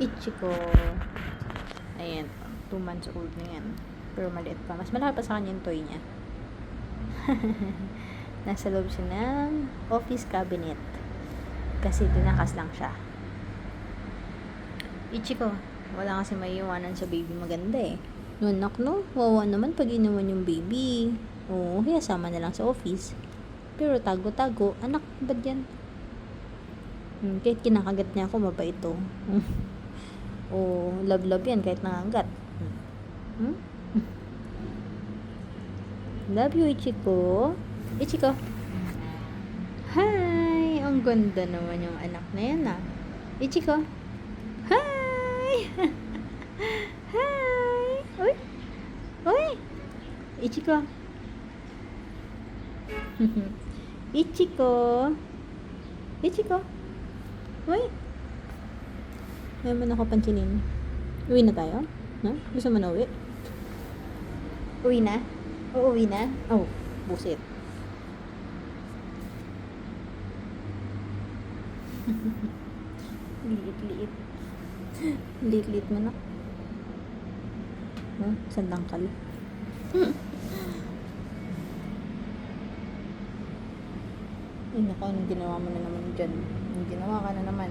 Ichiko. Ayan. 2 months old na yan. Pero maliit pa. Mas malaki pa sa kanya yung toy niya. Nasa loob siya ng office cabinet. Kasi tinakas lang siya. Ichiko. Wala kasi may iwanan sa baby maganda eh. No, anak no. Wawa naman pag inuwan yung baby. Oo, kaya sama na lang sa office. Pero tago-tago. Anak, ba't yan? Kahit kinakagat niya ako, mabait to. Oh, love-love yan kahit nangagat. Love you, Ichiko. Ichiko. Hi! Ang ganda naman yung anak na yan, ah. Ichiko. Hi! Hi! Uy! Uy! Ichiko. Ichiko. Ichiko. Uy! Ayaw mo na ako pansinin. Uwi na tayo? No? Gusto mo na uwi? Uwi na? Uuwi na? Oh, busit. Liit-liit. Liit-liit mo na. Sandangkal. Ay, naku, anong ginawa mo na naman dyan? Anong ginawa ka na naman?